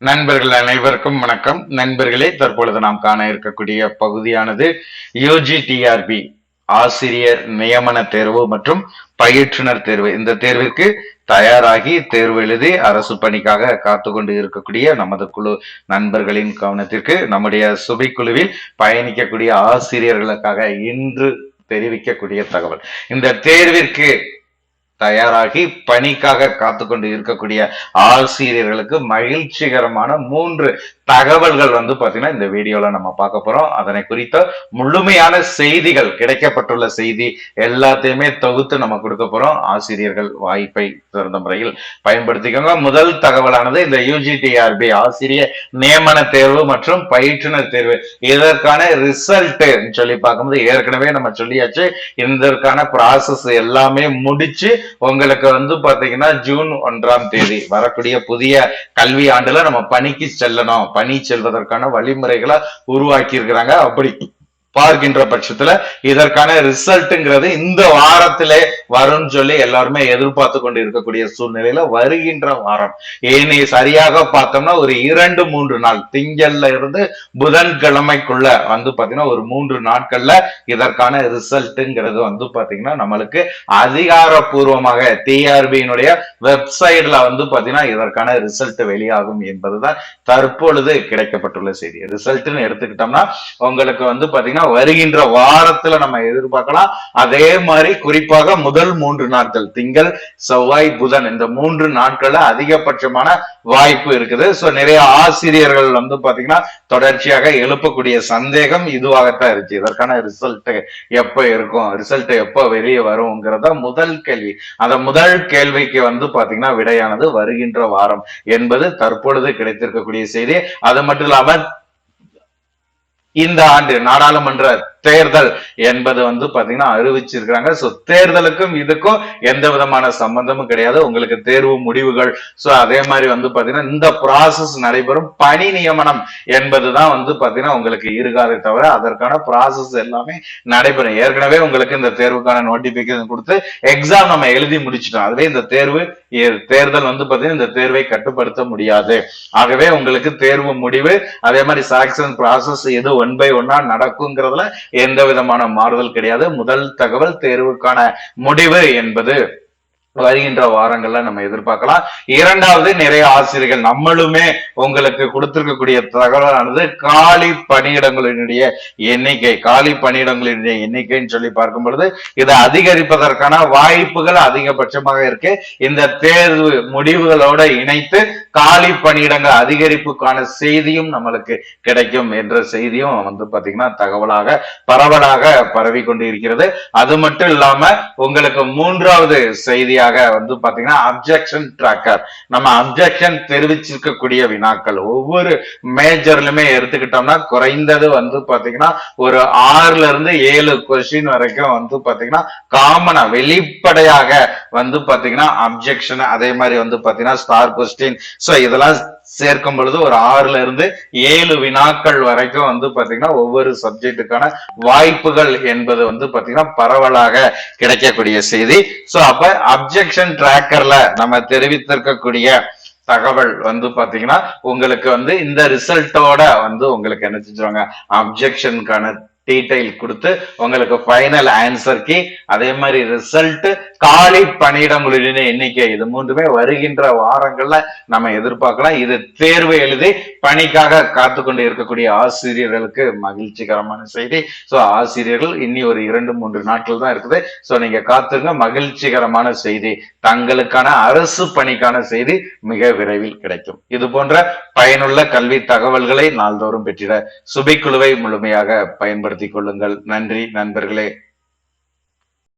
நண்பர்கள் அனைவருக்கும் வணக்கம். நண்பர்களே, தற்பொழுது நாம் காண இருக்கக்கூடிய பகுதியானது யூஜிடிஆர்பி ஆசிரியர் நியமன தேர்வு மற்றும் பயிற்றுனர் தேர்வு. இந்த தேர்விற்கு தயாராகி தேர்வு எழுதி அரசு பணிக்காக காத்து கொண்டு இருக்கக்கூடிய நமது குழு நண்பர்களின் கவனத்திற்கு நம்முடைய சுபை குழுவில் பயணிக்கக்கூடிய ஆசிரியர்களுக்காக இன்று தெரிவிக்கக்கூடிய தகவல். இந்த தேர்விற்கு தயாராகி பணிக்காக காத்து கொண்டு இருக்கக்கூடிய ஆசிரியர்களுக்கு மகிழ்ச்சிகரமான 3 தகவல்கள் பாத்தீங்கன்னா இந்த வீடியோல நம்ம பார்க்க போறோம். அதனை குறித்த முழுமையான செய்திகள், கிடைக்கப்பட்டுள்ள செய்தி எல்லாத்தையுமே தொகுத்து நம்ம கொடுக்க போறோம். ஆசிரியர்கள் வாய்ப்பை சிறந்த முறையில் பயன்படுத்திக்கோங்க. முதல் தகவலானது இந்த யூஜிடிஆர்பி ஆசிரியர் நியமன தேர்வு மற்றும் பயிற்றுனர் தேர்வு, இதற்கான ரிசல்ட் சொல்லி பார்க்கும்போது ஏற்கனவே நம்ம சொல்லியாச்சு. இதற்கான ப்ராசஸ் எல்லாமே முடிச்சு உங்களுக்கு பாத்தீங்கன்னா ஜூன் 1ஆம் தேதி வரக்கூடிய புதிய கல்வி ஆண்டுல நம்ம பணிக்கு செல்லணும். பணி செல்வதற்கான வழிமுறைகளை உருவாக்கி இருக்கிறாங்க. அப்படி பார்க்கின்ற பட்சத்துல இதற்கான ரிசல்ட்ங்கிறது இந்த வாரத்திலே வரும்னு சொல்லி எல்லாருமே எதிர்பார்த்து கொண்டு இருக்கக்கூடிய சூழ்நிலையில வருகின்ற வாரம் இனி சரியாக பார்த்தோம்னா ஒரு 2-3 நாள், திங்கள்ல இருந்து புதன்கிழமைக்குள்ள பாத்தீங்கன்னா ஒரு 3 நாட்கள்ல இதற்கான ரிசல்ட்ங்கிறது பாத்தீங்கன்னா நம்மளுக்கு அதிகாரப்பூர்வமாக டிஆர்பியினுடைய வெப்சைட்ல பாத்தீங்கன்னா இதற்கான ரிசல்ட் வெளியாகும் என்பதுதான் தற்பொழுது கிடைக்கப்பட்டுள்ள செய்தி. ரிசல்ட்னு எடுத்துக்கிட்டோம்னா உங்களுக்கு பாத்தீங்கன்னா வருகின்ற வாரத்துல நம்ம எதிர்பார்க்கலாம். அதே மாதிரி குறிப்பாக முதல் 3 நாட்கள், திங்கள், செவ்வாய், புதன், இந்த 3 நாட்கள்ல அதிகபட்சமான வாய்ப்பு இருக்குது. சோ நிறைய ஆசிரியர்கள் பாத்தீங்கன்னா தொடர்ச்சியாக எழுப்பக்கூடிய சந்தேகம் இதுவாகத்தான் இருக்கு. இதற்கான ரிசல்ட் எப்ப இருக்கும், ரிசல்ட் எப்ப வெளியே வரும்ங்கிறத முதல் கேள்வி. அந்த முதல் கேள்விக்கு பாத்தீங்கன்னா விடையானது வருகின்ற வாரம் என்பது தற்பொழுது கிடைத்திருக்கக்கூடிய செய்தி. அது மட்டும் இல்லாம இந்த ஆண்டு நாடாளுமன்ற தேர்தல் என்பது பாத்தீங்கன்னா அறிவிச்சிருக்காங்க. சோ தேர்தலுக்கும் இதுக்கும் எந்த விதமான சம்பந்தமும் கிடையாது. உங்களுக்கு தேர்வு முடிவுகள் அதே மாதிரி பாத்தீங்கன்னா இந்த ப்ராசஸ் நடைபெறும். பணி நியமனம் என்பதுதான் பாத்தீங்கன்னா உங்களுக்கு இருக்காதே தவிர அதற்கான ப்ராசஸ் எல்லாமே நடைபெறும். ஏற்கனவே உங்களுக்கு இந்த தேர்வுக்கான நோட்டிபிகேஷன் கொடுத்து எக்ஸாம் நம்ம எழுதி முடிச்சிட்டோம். அதுவே இந்த தேர்தல் பாத்தீங்கன்னா இந்த தேர்வை கட்டுப்படுத்த முடியாது. ஆகவே உங்களுக்கு தேர்வு முடிவு அதே மாதிரி செலக்ஷன் ப்ராசஸ் எது 1 by 1 நடக்குங்கிறதுல எந்த விதமான மாறுதல் கிடையாது. முதல் தகவல், தேர்வுக்கான முடிவு என்பது வருகின்ற வாரங்கள்ல நம்ம எதிர்பார்க்கலாம். இரண்டாவது, நிறைய ஆசிரியர்கள் நம்மளுமே உங்களுக்கு கொடுத்திருக்கக்கூடிய தகவலானது காலி பணியிடங்களினுடைய எண்ணிக்கை, காலி பணியிடங்களினுடைய எண்ணிக்கைன்னு சொல்லி பார்க்கும் பொழுது இதை அதிகரிப்பதற்கான வாய்ப்புகள் அதிகபட்சமாக இருக்கு. இந்த தேர்வு முடிவுகளோட இணைத்து காலி பணியிடங்கள் அதிகரிப்புக்கான செய்தியும் நம்மளுக்கு கிடைக்கும் என்ற செய்தியும் பாத்தீங்கன்னா தகவலாக பரவலாக பரவி கொண்டு இருக்கிறது. அது மட்டும் இல்லாம உங்களுக்கு 3வது செய்தியாக பாத்தீங்கன்னா அப்ஜெக்ஷன் டிராக்கர். நம்ம அப்ஜெக்ஷன் தெரிவிச்சிருக்கக்கூடிய வினாக்கள் ஒவ்வொரு மேஜர்லுமே எடுத்துக்கிட்டோம்னா குறைந்தது பாத்தீங்கன்னா ஒரு 6ல இருந்து 7 கொஸ்டின் வரைக்கும் பாத்தீங்கன்னா காமனா வெளிப்படையாக பாத்தீங்கன்னா அப்ஜெக்ஷன், அதே மாதிரி பாத்தீங்கன்னா ஸ்டார் கொஸ்டின், சோ இதெல்லாம் சேர்க்கும் பொழுது ஒரு 6ல இருந்து 7 வினாக்கள் வரைக்கும் பாத்தீங்கன்னா ஒவ்வொரு சப்ஜெக்டுக்கான வாய்ப்புகள் என்பது பாத்தீங்கன்னா பரவலாக கிடைக்கக்கூடிய செய்தி. சோ அப்ப அப்ஜெக்ஷன் டிராக்கர்ல நம்ம தெரிவித்திருக்கக்கூடிய தகவல் பாத்தீங்கன்னா உங்களுக்கு இந்த ரிசல்ட்டோட உங்களுக்கு என்ன செஞ்சுருவாங்க, அப்ஜெக்ஷனுக்கான டீடைல் கொடுத்து உங்களுக்கு ஃபைனல் ஆன்சர் கீ, அதே மாதிரி ரிசல்ட், காலி பணியிடங்களின் எண்ணிக்கை, இது 3மே வருகின்ற வாரங்கள்ல நம்ம எதிர்பார்க்கலாம். இது தேர்வு எழுதி பணிக்காக காத்து கொண்டு இருக்கக்கூடிய ஆசிரியர்களுக்கு மகிழ்ச்சிகரமான செய்தி. சோ ஆசிரியர்கள் இன்னி ஒரு 2-3 நாட்கள் தான் இருக்குது. சோ நீங்க காத்துங்க, மகிழ்ச்சிகரமான செய்தி, தங்களுக்கான அரசு பணிக்கான செய்தி மிக விரைவில் கிடைக்கும். இது போன்ற பயனுள்ள கல்வி தகவல்களை நாள்தோறும் பெற்றிட சுபை குழுவை முழுமையாக பயன்படுத்திக் கொள்ளுங்கள். நன்றி நண்பர்களே.